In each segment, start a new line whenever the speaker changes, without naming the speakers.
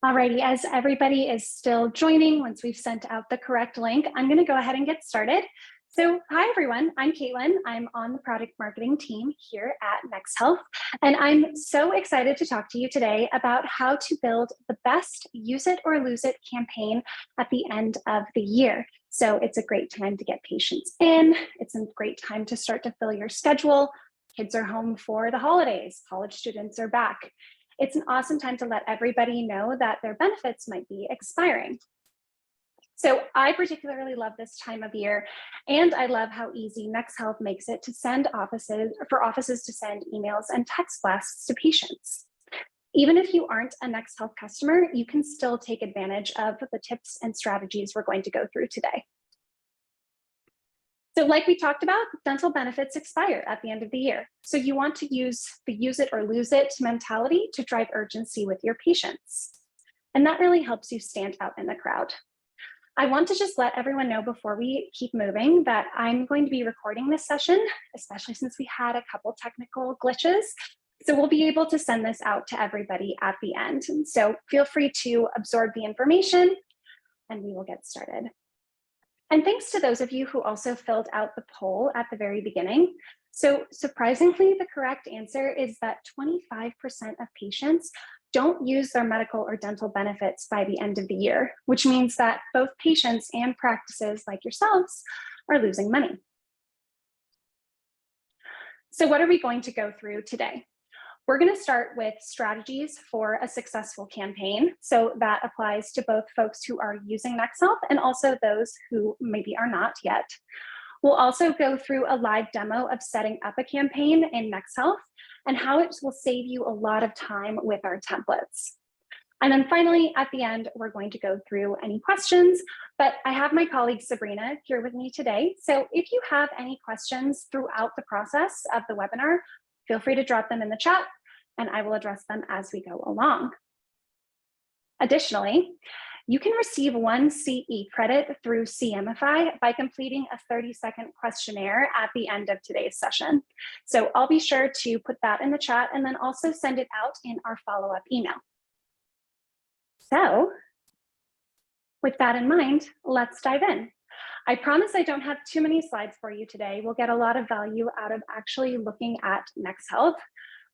Alrighty, as everybody is still joining, once we've sent out the correct link, I'm going to go ahead and get started. So hi everyone, I'm Caitlin. I'm on the product marketing team here at NexHealth, and I'm so excited to talk to you today about how to build the best use it or lose it campaign at the end of the year. So it's a great time to get patients in. It's a great time to start to fill your schedule. Kids are home for the holidays. College students are back. It's an awesome time to let everybody know that their benefits might be expiring. So I particularly love this time of year, and I love how easy NexHealth makes it to send offices to send emails and text blasts to patients. Even if you aren't a NexHealth customer, you can still take advantage of the tips and strategies we're going to go through today. So like we talked about, dental benefits expire at the end of the year. So you want to use the use it or lose it mentality to drive urgency with your patients. And that really helps you stand out in the crowd. I want to just let everyone know before we keep moving that I'm going to be recording this session, especially since we had a couple technical glitches. So we'll be able to send this out to everybody at the end. And so feel free to absorb the information and we will get started. And thanks to those of you who also filled out the poll at the very beginning. So surprisingly, the correct answer is that 25% of patients don't use their medical or dental benefits by the end of the year, which means that both patients and practices like yourselves are losing money. So what are we going to go through today? We're going to start with strategies for a successful campaign. So that applies to both folks who are using NexHealth and also those who maybe are not yet. We'll also go through a live demo of setting up a campaign in NexHealth and how it will save you a lot of time with our templates. And then finally, at the end, we're going to go through any questions, but I have my colleague Sabrina here with me today. So if you have any questions throughout the process of the webinar, feel free to drop them in the chat and I will address them as we go along. Additionally, you can receive 1 CE credit through CMify by completing a 30-second questionnaire at the end of today's session. So I'll be sure to put that in the chat and then also send it out in our follow-up email. So with that in mind, let's dive in. I promise I don't have too many slides for you today. We'll get a lot of value out of actually looking at NexHealth.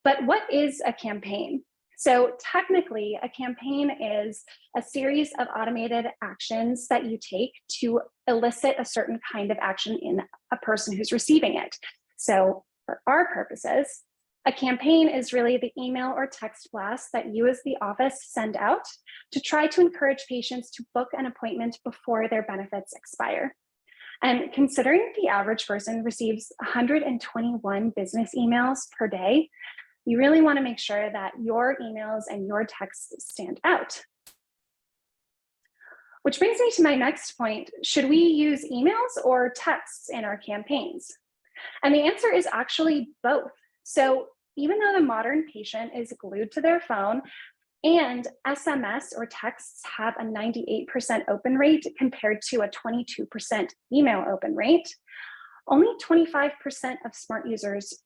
But what is a campaign? So technically, a campaign is a series of automated actions that you take to elicit a certain kind of action in a person who's receiving it. So for our purposes, a campaign is really the email or text blast that you as the office send out to try to encourage patients to book an appointment before their benefits expire. And considering the average person receives 121 business emails per day, you really want to make sure that your emails and your texts stand out. Which brings me to my next point. Should we use emails or texts in our campaigns? And the answer is actually both. So even though the modern patient is glued to their phone and SMS or texts have a 98% open rate compared to a 22% email open rate, only 25% of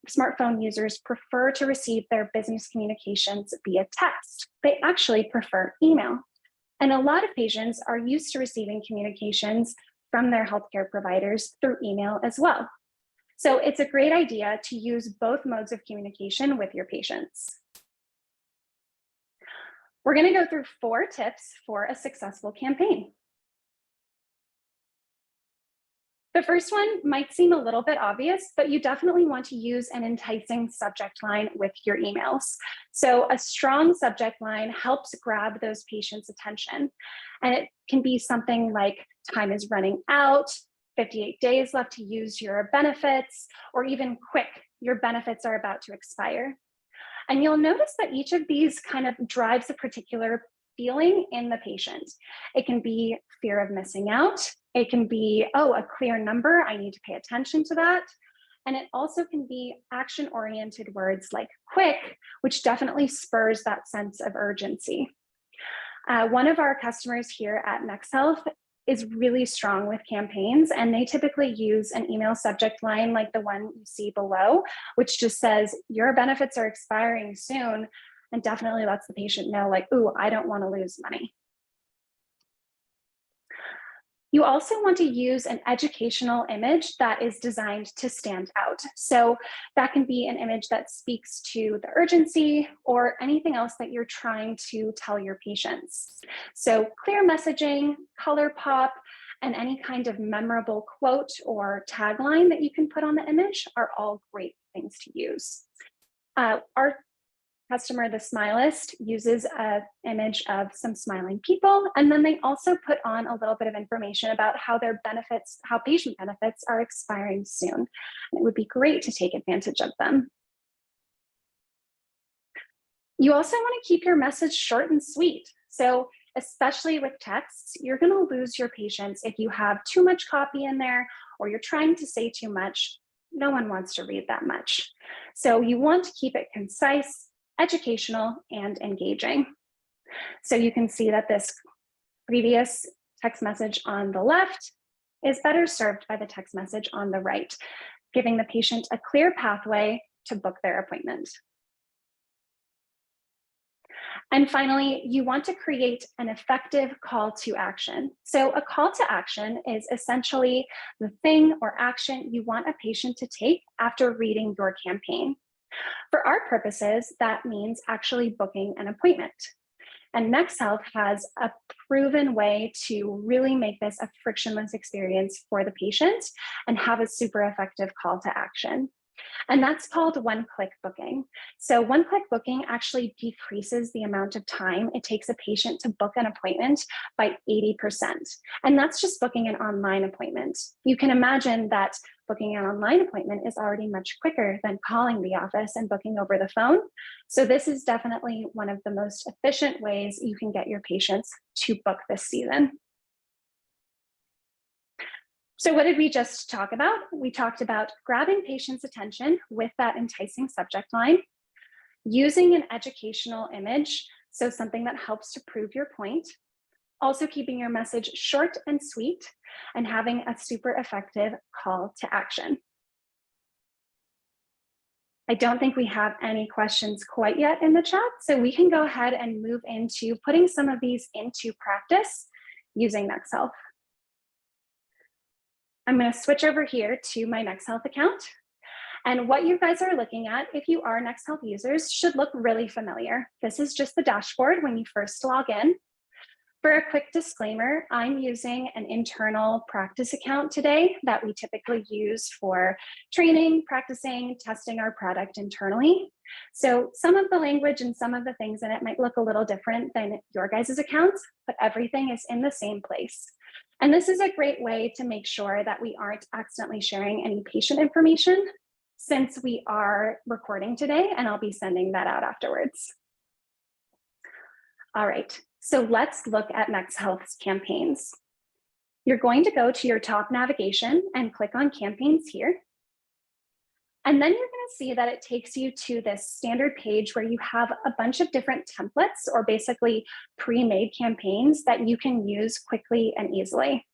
smartphone users prefer to receive their business communications via text. They actually prefer email. And a lot of patients are used to receiving communications from their healthcare providers through email as well. So it's a great idea to use both modes of communication with your patients. We're going to go through 4 tips for a successful campaign. The first one might seem a little bit obvious, but you definitely want to use an enticing subject line with your emails. So a strong subject line helps grab those patients' attention. And it can be something like time is running out, 58 days left to use your benefits, or even quick, your benefits are about to expire. And you'll notice that each of these kind of drives a particular feeling in the patient. It can be fear of missing out. It can be, oh, a clear number, I need to pay attention to that. And it also can be action-oriented words like quick, which definitely spurs that sense of urgency. One of our customers here at NexHealth is really strong with campaigns, and they typically use an email subject line like the one you see below, which just says, your benefits are expiring soon. and definitely lets the patient know, like, ooh, I don't want to lose money. You also want to use an educational image that is designed to stand out. So that can be an image that speaks to the urgency or anything else that you're trying to tell your patients. So clear messaging, color pop, and any kind of memorable quote or tagline that you can put on the image are all great things to use. Our customer, the Smilist, uses an image of some smiling people, and then they also put on a little bit of information about how their benefits, how patient benefits are expiring soon. And it would be great to take advantage of them. You also want to keep your message short and sweet. So especially with texts, you're going to lose your patients if you have too much copy in there or you're trying to say too much. No one wants to read that much. So you want to keep it concise, educational, and engaging. So you can see that this previous text message on the left is better served by the text message on the right, giving the patient a clear pathway to book their appointment. And finally, you want to create an effective call to action. So a call to action is essentially the thing or action you want a patient to take after reading your campaign. For our purposes, that means actually booking an appointment. And NexHealth has a proven way to really make this a frictionless experience for the patient and have a super effective call to action. And that's called one-click booking. So one-click booking actually decreases the amount of time it takes a patient to book an appointment by 80%. And that's just booking an online appointment. You can imagine that booking an online appointment is already much quicker than calling the office and booking over the phone. So this is definitely one of the most efficient ways you can get your patients to book this season. So what did we just talk about? We talked about grabbing patients' attention with that enticing subject line, using an educational image, so something that helps to prove your point, also keeping your message short and sweet, and having a super effective call to action. I don't think we have any questions quite yet in the chat, so we can go ahead and move into putting some of these into practice using NexHealth. I'm going to switch over here to my NexHealth account. And what you guys are looking at, if you are NexHealth users, should look really familiar. This is just the dashboard when you first log in. For a quick disclaimer, I'm using an internal practice account today that we typically use for training, practicing, testing our product internally. So some of the language and some of the things in it might look a little different than your guys' accounts, but everything is in the same place. And this is a great way to make sure that we aren't accidentally sharing any patient information since we are recording today, and I'll be sending that out afterwards. All right, so let's look at NexHealth's campaigns. You're going to go to your top navigation and click on campaigns here. And then you're going to see that it takes you to this standard page where you have a bunch of different templates or basically pre-made campaigns that you can use quickly and easily.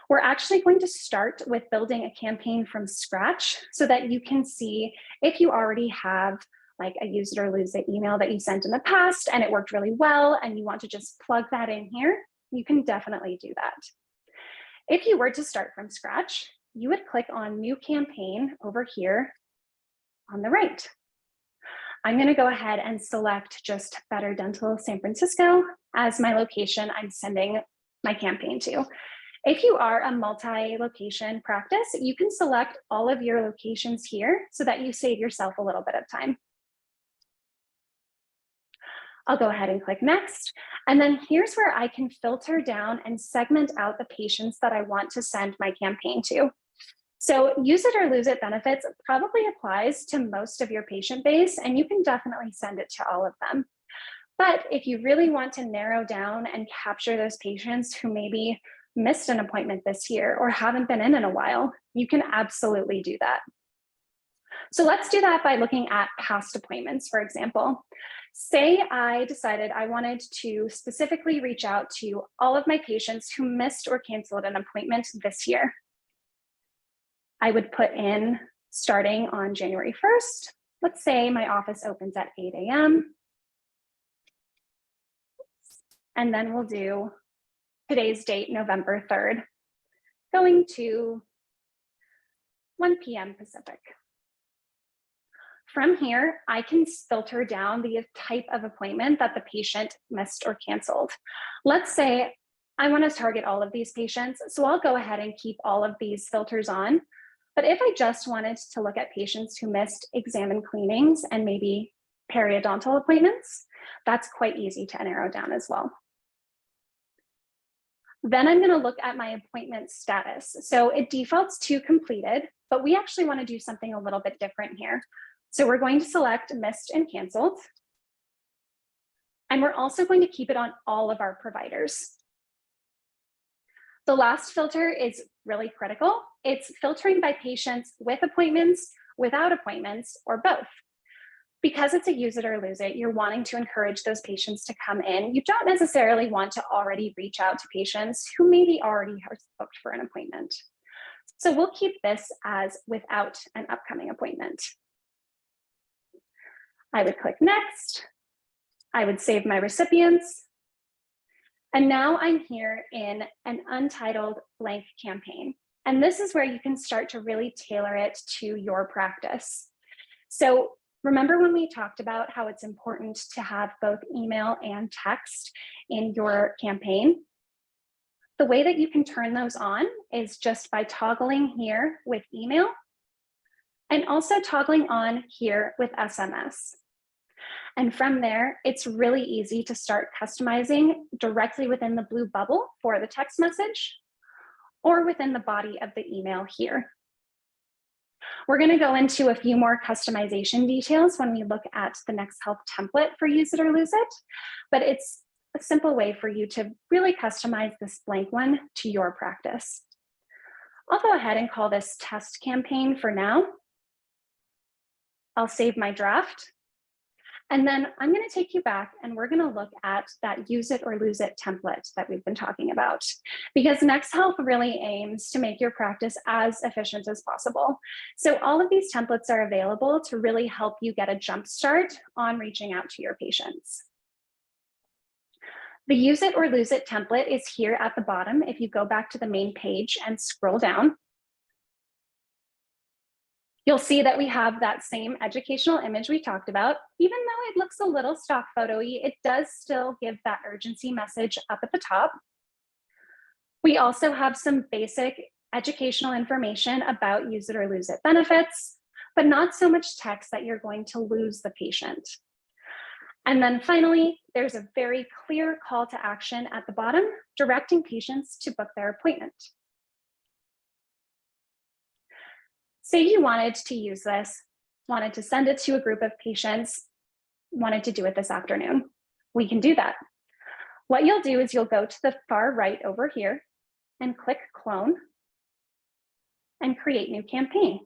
We're actually going to start with building a campaign from scratch so that you can see if you already have like a use it or lose it email that you sent in the past and it worked really well and you want to just plug that in here, you can definitely do that. If you were to start from scratch, you would click on New Campaign over here on the right. I'm going to go ahead and select just Better Dental San Francisco as my location I'm sending my campaign to. If you are a multi-location practice, you can select all of your locations here so that you save yourself a little bit of time. I'll go ahead and click Next. And then here's where I can filter down and segment out the patients that I want to send my campaign to. So use it or lose it benefits probably applies to most of your patient base, and you can definitely send it to all of them. But if you really want to narrow down and capture those patients who maybe missed an appointment this year or haven't been in a while, you can absolutely do that. So let's do that by looking at past appointments, for example. Say I decided I wanted to specifically reach out to all of my patients who missed or canceled an appointment this year. I would put in starting on January 1st. Let's say my office opens at 8 a.m. And then we'll do today's date, November 3rd, going to 1 p.m. Pacific. From here, I can filter down the type of appointment that the patient missed or canceled. Let's say I want to target all of these patients, so I'll go ahead and keep all of these filters on. But if I just wanted to look at patients who missed exam and cleanings and maybe periodontal appointments, that's quite easy to narrow down as well. Then I'm going to look at my appointment status. So it defaults to completed, but we actually want to do something a little bit different here. So we're going to select missed and canceled. And we're also going to keep it on all of our providers. The last filter is really critical. It's filtering by patients with appointments, without appointments, or both. Because it's a use it or lose it, you're wanting to encourage those patients to come in. You don't necessarily want to already reach out to patients who maybe already are booked for an appointment. So we'll keep this as without an upcoming appointment. I would click next. I would save my recipients. And now I'm here in an untitled blank campaign. And this is where you can start to really tailor it to your practice. So remember when we talked about how it's important to have both email and text in your campaign? The way that you can turn those on is just by toggling here with email and also toggling on here with SMS. And from there, it's really easy to start customizing directly within the blue bubble for the text message or within the body of the email here. We're going to go into a few more customization details when we look at the NexHealth template for Use It or Lose It, but it's a simple way for you to really customize this blank one to your practice. I'll go ahead and call this test campaign for now. I'll save my draft. And then I'm going to take you back and we're going to look at that Use It or Lose It template that we've been talking about, because NexHealth really aims to make your practice as efficient as possible. So all of these templates are available to really help you get a jump start on reaching out to your patients. The Use It or Lose It template is here at the bottom. If you go back to the main page and scroll down, you'll see that we have that same educational image we talked about. Even though it looks a little stock photo-y, it does still give that urgency message up at the top. We also have some basic educational information about Use It or Lose It benefits, but not so much text that you're going to lose the patient. And then finally, there's a very clear call to action at the bottom, directing patients to book their appointment. Say you wanted to use this, wanted to send it to a group of patients, wanted to do it this afternoon. We can do that. What you'll do is you'll go to the far right over here and click clone and create new campaign.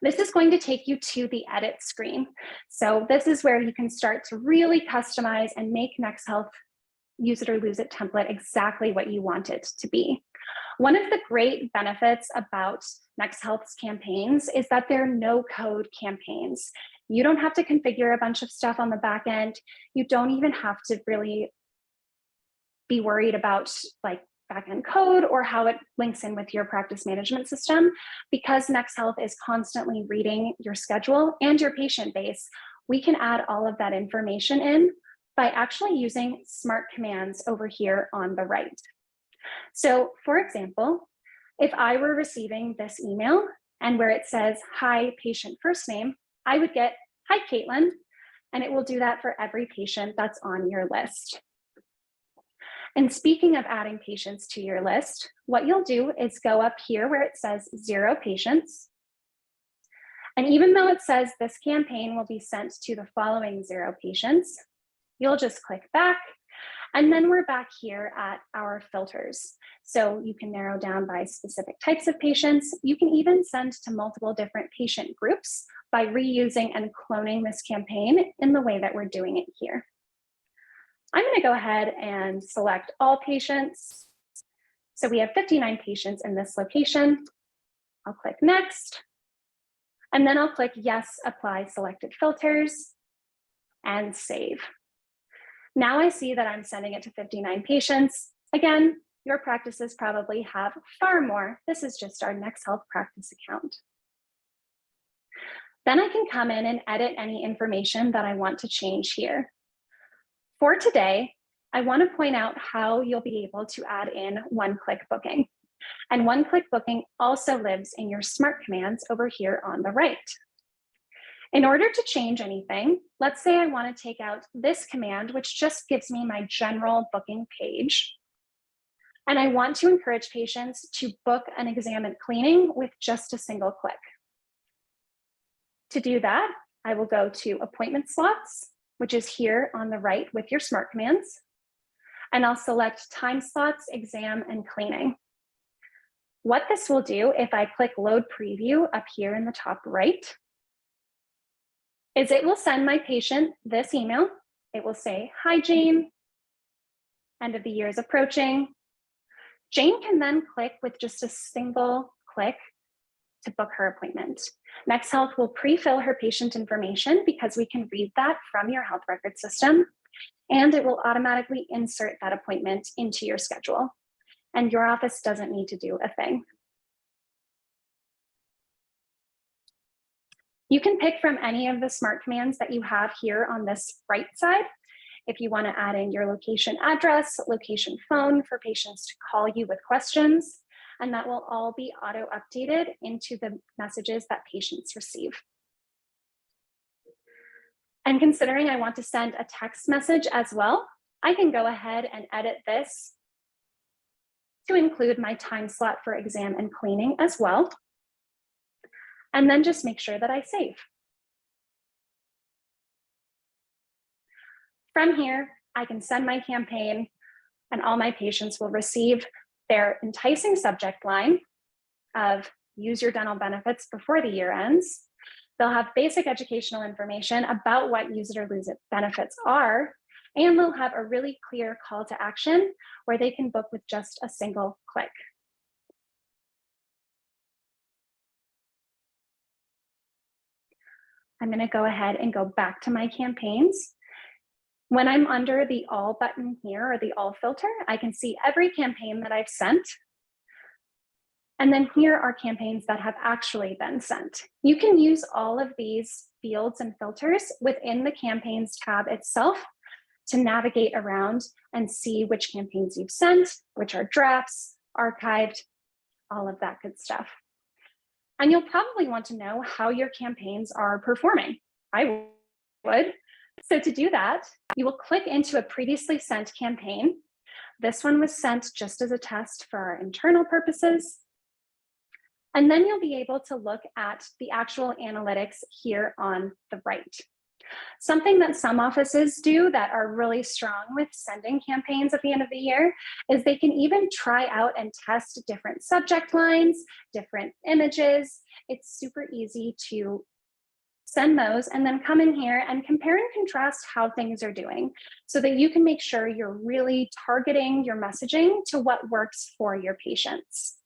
This is going to take you to the edit screen. So this is where you can start to really customize and make NexHealth Use It or Lose It template exactly what you want it to be. One of the great benefits about NexHealth's campaigns is that they're no-code campaigns. You don't have to configure a bunch of stuff on the back end. You don't even have to really be worried about like back-end code or how it links in with your practice management system. Because NexHealth is constantly reading your schedule and your patient base, we can add all of that information in by actually using smart commands over here on the right. So for example, if I were receiving this email and where it says, hi, patient first name, I would get, hi, Caitlin, and it will do that for every patient that's on your list. And speaking of adding patients to your list, what you'll do is go up here where it says 0 patients. And even though it says this campaign will be sent to the following 0 patients, you'll just click back. And then we're back here at our filters. So you can narrow down by specific types of patients. You can even send to multiple different patient groups by reusing and cloning this campaign in the way that we're doing it here. I'm going to go ahead and select all patients. So we have 59 patients in this location. I'll click next. And then I'll click yes, apply selected filters and save. Now I see that I'm sending it to 59 patients. Again, your practices probably have far more. This is just our NexHealth practice account. Then I can come in and edit any information that I want to change here. For today, I want to point out how you'll be able to add in one-click booking. And one-click booking also lives in your smart commands over here on the right. In order to change anything, let's say I want to take out this command, which just gives me my general booking page. And I want to encourage patients to book an exam and cleaning with just a single click. To do that, I will go to appointment slots, which is here on the right with your smart commands. And I'll select time slots, exam, and cleaning. What this will do, if I click load preview up here in the top right, is it will send my patient this email. It will say, "Hi, Jane. End of the year is approaching." Jane can then click with just a single click to book her appointment. NexHealth will pre-fill her patient information because we can read that from your health record system, and it will automatically insert that appointment into your schedule. And your office doesn't need to do a thing. You can pick from any of the smart commands that you have here on this right side. If you want to add in your location address, location phone for patients to call you with questions, and that will all be auto updated into the messages that patients receive. And considering I want to send a text message as well, I can go ahead and edit this to include my time slot for exam and cleaning as well. And then just make sure that I save. From here, I can send my campaign and all my patients will receive their enticing subject line of use your dental benefits before the year ends. They'll have basic educational information about what use it or lose it benefits are, and they'll have a really clear call to action where they can book with just a single click. I'm going to go ahead and go back to my campaigns. When I'm under the all button here, or the all filter, I can see every campaign that I've sent. And then here are campaigns that have actually been sent. You can use all of these fields and filters within the campaigns tab itself to navigate around and see which campaigns you've sent, which are drafts, archived, all of that good stuff. And you'll probably want to know how your campaigns are performing. I would. So to do that, you will click into a previously sent campaign. This one was sent just as a test for our internal purposes. And then you'll be able to look at the actual analytics here on the right. Something that some offices do that are really strong with sending campaigns at the end of the year is they can even try out and test different subject lines, different images. It's super easy to send those and then come in here and compare and contrast how things are doing so that you can make sure you're really targeting your messaging to what works for your patients.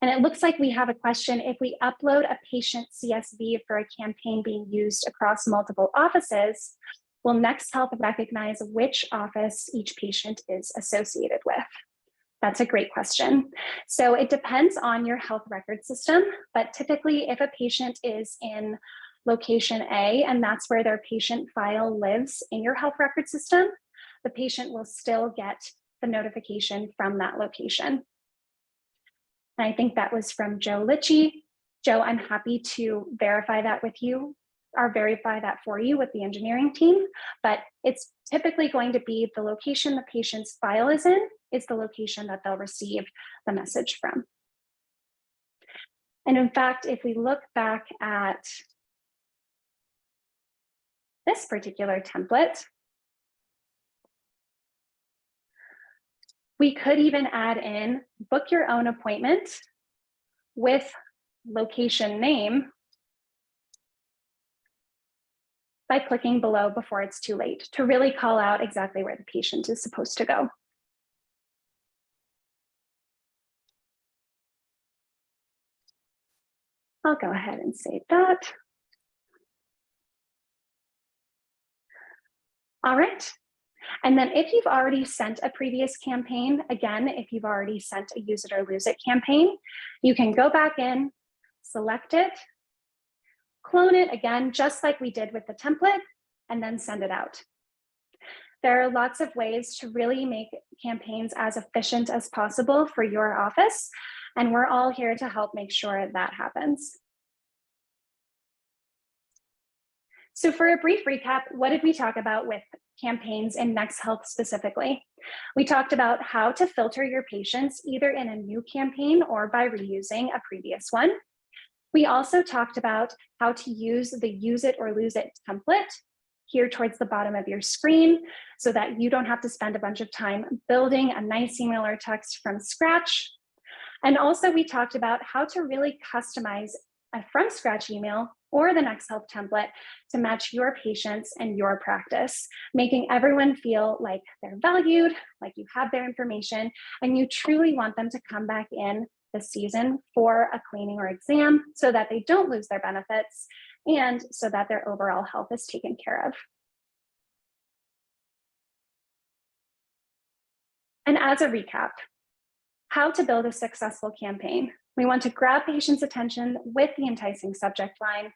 And it looks like we have a question. If we upload a patient CSV for a campaign being used across multiple offices, will NexHealth recognize which office each patient is associated with? That's a great question. So it depends on your health record system, but typically if a patient is in location A and that's where their patient file lives in your health record system, the patient will still get the notification from that location. And I think that was from Joe Litchie. Joe, I'm happy to verify that with you or verify that for you with the engineering team, but it's typically going to be the location the patient's file is in is the location that they'll receive the message from. And in fact, if we look back at this particular template, we could even add in book your own appointment with location name by clicking below before it's too late to really call out exactly where the patient is supposed to go. I'll go ahead and save that. All right. And then if you've already sent a previous campaign, again, if you've already sent a use it or lose it campaign, you can go back in, select it, clone it again, just like we did with the template, and then send it out. There are lots of ways to really make campaigns as efficient as possible for your office, and we're all here to help make sure that happens. So for a brief recap, what did we talk about with campaigns in NexHealth specifically? We talked about how to filter your patients either in a new campaign or by reusing a previous one. We also talked about how to use the use it or lose it template here towards the bottom of your screen so that you don't have to spend a bunch of time building a nice email or text from scratch. And also we talked about how to really customize a from scratch email or the NexHealth template to match your patients and your practice, making everyone feel like they're valued, like you have their information, and you truly want them to come back in this season for a cleaning or exam so that they don't lose their benefits and so that their overall health is taken care of. And as a recap, how to build a successful campaign. We want to grab patients' attention with the enticing subject line.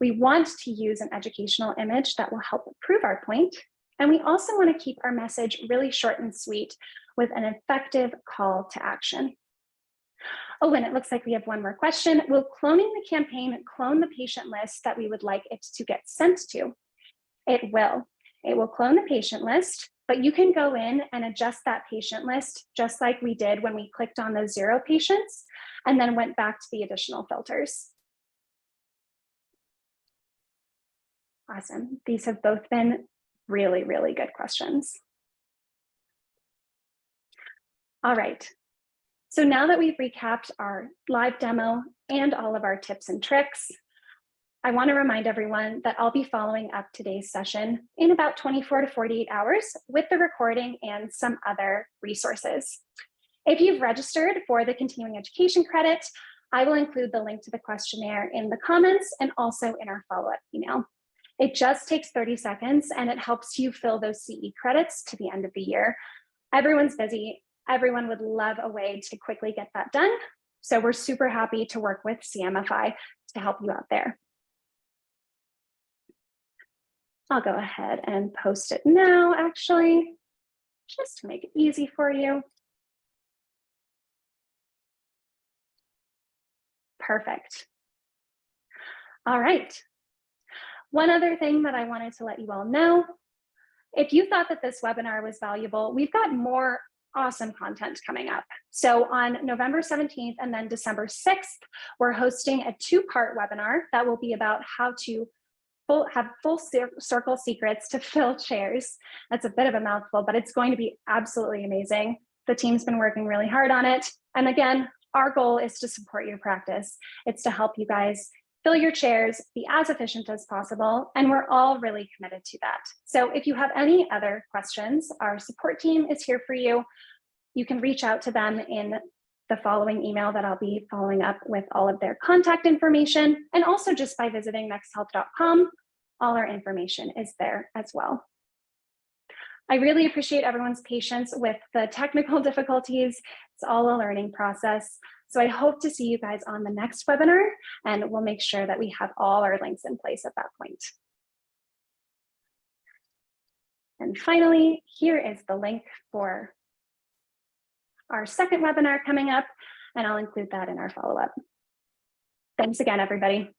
We want to use an educational image that will help prove our point. And we also want to keep our message really short and sweet with an effective call to action. Oh, and it looks like we have one more question. Will cloning the campaign clone the patient list that we would like it to get sent to? It will. It will clone the patient list, but you can go in and adjust that patient list just like we did when we clicked on those 0 patients and then went back to the additional filters. Awesome. These have both been really, really good questions. All right. So now that we've recapped our live demo and all of our tips and tricks, I want to remind everyone that I'll be following up today's session in about 24 to 48 hours with the recording and some other resources. If you've registered for the continuing education credit, I will include the link to the questionnaire in the comments and also in our follow-up email. It just takes 30 seconds and it helps you fill those CE credits to the end of the year. Everyone's busy. Everyone would love a way to quickly get that done. So we're super happy to work with CMFI to help you out there. I'll go ahead and post it now, actually, just to make it easy for you. Perfect. All right. One other thing that I wanted to let you all know, if you thought that this webinar was valuable, we've got more awesome content coming up. So on November 17th and then December 6th, we're hosting a 2-part webinar that will be about how to have full circle secrets to fill chairs. That's a bit of a mouthful, but it's going to be absolutely amazing. The team's been working really hard on it. And again, our goal is to support your practice. It's to help you guys fill your chairs, be as efficient as possible, and we're all really committed to that. So if you have any other questions, our support team is here for you. You can reach out to them in the following email that I'll be following up with all of their contact information, and also just by visiting nexhealth.com, all our information is there as well. I really appreciate everyone's patience with the technical difficulties. It's all a learning process. So I hope to see you guys on the next webinar, and we'll make sure that we have all our links in place at that point. And finally, here is the link for our second webinar coming up, and I'll include that in our follow-up. Thanks again, everybody.